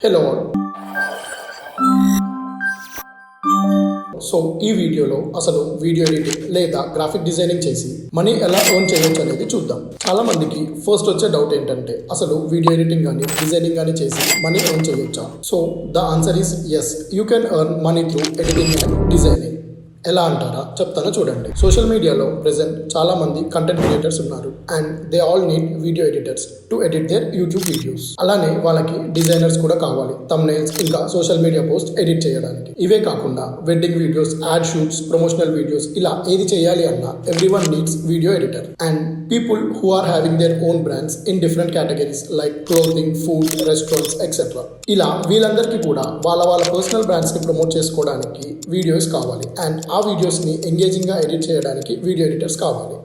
Hello all. So ఈ వీడియోలో అసలు వీడియో ఎడిటింగ్ లేదా గ్రాఫిక్ డిజైనింగ్ చేసి మనీ ఎలా ఎర్న్ చేయొచ్చు అనేది చూద్దాం. చాలా మందికి ఫస్ట్ వచ్చే డౌట్ ఏంటంటే అసలు వీడియో ఎడిటింగ్ కానీ డిజైనింగ్ కానీ చేసి మనీ ఎర్న్ చేయొచ్చా? So the answer is yes, you can earn money through editing and designing. ఎలా అంటారా? చెప్తాను చూడండి. సోషల్ మీడియాలో ప్రెసెంట్ చాలా మంది కంటెంట్ క్రియేటర్స్ ఉన్నారు and they all need video editors to edit their YouTube videos. అలానే వాళ్ళకి డిజైనర్స్ కూడా కావాలి, థంబ్నెయిల్స్ ఇంకా సోషల్ మీడియా పోస్ట్ ఎడిట్ చేయడానికి. ఇవే కాకుండా wedding videos, ad shoots, promotional videos ఇలా ఏది చేయాలి అన్నా everyone needs video editor. And people who are having their own brands in different categories like clothing, food, restaurants etcetera. ఇలా వీళ్ళందరికీ కూడా వాళ్ళ పర్సనల్ బ్రాండ్స్ ని ప్రమోట్ చేసుకోవడానికి వీడియోస్ కావాలి అండ్ ఆ వీడియోస్ని ఎంగేజింగ్గా ఎడిట్ చేయడానికి వీడియో ఎడిటర్స్ కావాలి.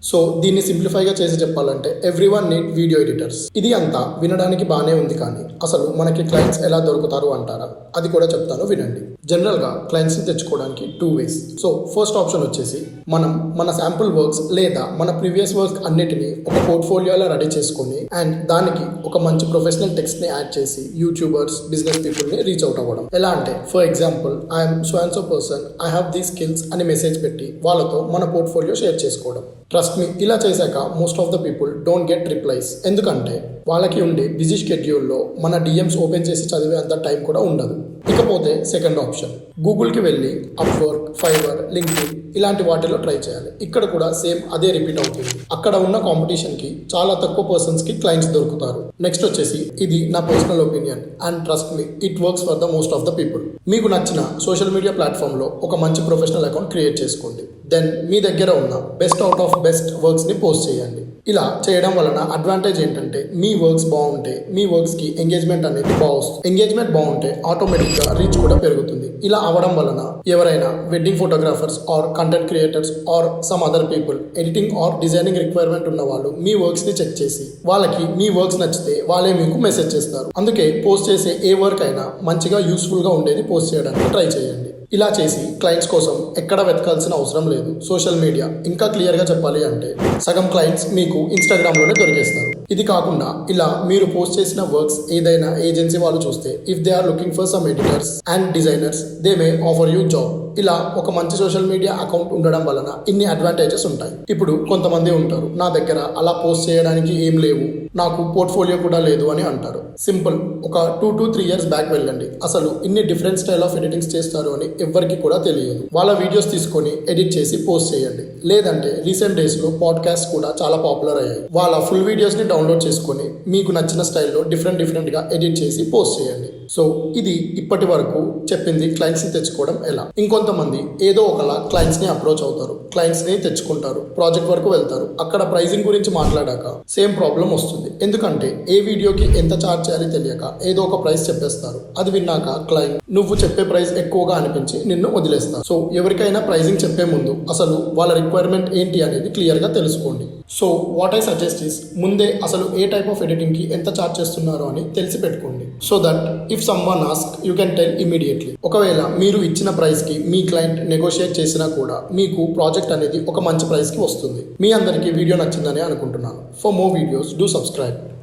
సో దీన్ని సింప్లిఫైగా చేసి చెప్పాలంటే ఎవ్రీవన్ నీడ్ వీడియో ఎడిటర్స్. ఇది అంతా వినడానికి బాగానే ఉంది, కానీ అసలు మనకి క్లయింట్స్ ఎలా దొరుకుతారు అంటారా? అది కూడా చెప్తాను వినండి. జనరల్గా క్లయింట్స్ని తెచ్చుకోవడానికి 2 ways. సో ఫస్ట్ ఆప్షన్ వచ్చేసి మనం మన శాంపుల్ వర్క్స్ లేదా మన ప్రీవియస్ వర్క్ అన్నిటిని ఒక పోర్ట్ఫోలియోలో రెడీ చేసుకొని అండ్ దానికి ఒక మంచి ప్రొఫెషనల్ టెక్స్ట్ని యాడ్ చేసి యూట్యూబర్స్, బిజినెస్ పీపుల్ని రీచ్ అవుట్ అవ్వడం. ఎలా అంటే for example I'm so and so person, I have these skills అని మెసేజ్ పెట్టి వాళ్ళతో మన పోర్ట్ఫోలియో షేర్ చేసుకోవడం. ట్రస్ట్ మీ, ఇలా చేశాక most of the people don't get replies. ఎందుకంటే వాళ్ళకి ఉండే బిజీ షెడ్యూల్లో మన డిఎమ్స్ ఓపెన్ చేసి చదివే అంత టైం కూడా ఉండదు. ఇకపోతే సెకండ్ ఆప్షన్, గూగుల్కి వెళ్ళి అప్వర్క్, ఫైవర్, లింక్డ్ఇన్ ఇలాంటి వాటిలో ట్రై చేయాలి. ఇక్కడ కూడా సేమ్ అదే రిపీట్ అవుతుంది. అక్కడ ఉన్న కాంపిటీషన్కి చాలా తక్కువ పర్సన్స్కి క్లయింట్స్ దొరుకుతారు. నెక్స్ట్ వచ్చేసి ఇది నా personal opinion and trust me, it works for the most of the people. మీకు నచ్చిన సోషల్ మీడియా ప్లాట్ఫామ్లో ఒక మంచి ప్రొఫెషనల్ అకౌంట్ క్రియేట్ చేసుకోండి. దెన్ మీ దగ్గర ఉన్న బెస్ట్ అవుట్ ఆఫ్ బెస్ట్ వర్క్స్ని పోస్ట్ చేయండి. ఇలా చేయడం వలన అడ్వాంటేజ్ ఏంటంటే మీ వర్క్స్ బాగుంటే మీ వర్క్స్కి ఎంగేజ్మెంట్ అనేది బాగుంటుంది. ఎంగేజ్మెంట్ బాగుంటే ఆటోమేటిక్గా రీచ్ కూడా పెరుగుతుంది. ఇలా అవ్వడం వలన ఎవరైనా wedding photographers or content creators or some other people editing or designing requirement ఉన్న వాళ్ళు మీ వర్క్స్ని చెక్ చేసి వాళ్ళకి మీ వర్క్స్ నచ్చితే వాళ్ళే మీకు మెసేజ్ చేస్తారు. అందుకే పోస్ట్ చేసే ఏ వర్క్ అయినా మంచిగా యూస్ఫుల్గా ఉండేది పోస్ట్ చేయడానికి ట్రై చేయండి. ఇలా చేసి క్లయింట్స్ కోసం ఎక్కడ వెతకాల్సిన అవసరం లేదు. సోషల్ మీడియా ఇంకా క్లియర్గా చెప్పాలి అంటే సగం క్లయింట్స్ మీకు ఇన్స్టాగ్రామ్లోనే దొరికేస్తారు. ఇది కాకుండా ఇలా మీరు పోస్ట్ చేసిన వర్క్స్ ఏదైనా ఏజెన్సీ వాళ్ళు చూస్తే if they are looking for some editors and designers they may offer you job. ఇలా ఒక మంచి సోషల్ మీడియా అకౌంట్ ఉండడం వలన ఇన్ని అడ్వాంటేజెస్ ఉంటాయి. ఇప్పుడు కొంతమంది ఉంటారు, నా దగ్గర అలా పోస్ట్ చేయడానికి ఏం లేవు, నాకు పోర్ట్ఫోలియో కూడా లేదు అని అంటారు. సింపుల్, ఒక 2 to 3 years బ్యాక్ వెళ్ళండి. అసలు ఇన్ని డిఫరెంట్ స్టైల్ ఆఫ్ ఎడిటింగ్స్ చేస్తారు అని ఎవరికి కూడా తెలియదు. వాళ్ళ వీడియోస్ తీసుకొని ఎడిట్ చేసి పోస్ట్ చేయండి. లేదంటే రీసెంట్ డేస్లో పాడ్కాస్ట్ కూడా చాలా పాపులర్ అయ్యాయి. వాళ్ళ ఫుల్ వీడియోస్ని డౌన్లోడ్ చేసుకొని మీకు నచ్చిన స్టైల్లో డిఫరెంట్గా ఎడిట్ చేసి పోస్ట్ చేయండి. సో ఇది ఇప్పటి వరకు చెప్పింది క్లయింట్స్ని తెచ్చుకోవడం ఎలా. ఇంకొంతమంది ఏదో ఒకలా క్లయింట్స్ని అప్రోచ్ అవుతారు, క్లయింట్స్ని తెచ్చుకుంటారు, ప్రాజెక్ట్ వరకు వెళ్తారు. అక్కడ ప్రైజింగ్ గురించి మాట్లాడాక సేమ్ ప్రాబ్లం వస్తుంది. ఎందుకంటే ఏ వీడియోకి ఎంత ఛార్జ్ చేయాలి తెలియక ఏదో ఒక ప్రైస్ చెప్పేస్తారు. అది విన్నాక క్లయింట్ నువ్వు చెప్పే ప్రైస్ ఎక్కువగా అనిపించి నిన్ను వదిలేస్తారు. సో ఎవరికైనా ప్రైజింగ్ చెప్పే ముందు అసలు వాళ్ళ రిక్వైర్మెంట్ ఏంటి అనేది క్లియర్గా తెలుసుకోండి. So what I suggest is ముందే అసలు ఏ టైప్ ఆఫ్ ఎడిటింగ్కి ఎంత ఛార్జ్ చేస్తున్నారో అని తెలిసి పెట్టుకోండి. So that if someone ask you can tell immediately. ఒకవేళ మీరు ఇచ్చిన ప్రైస్కి మీ క్లయింట్ నెగోషియేట్ చేసినా కూడా మీకు ప్రాజెక్ట్ అనేది ఒక మంచి ప్రైస్కి వస్తుంది. మీ అందరికీ వీడియో నచ్చిందని అనుకుంటున్నాను. For more videos do subscribe.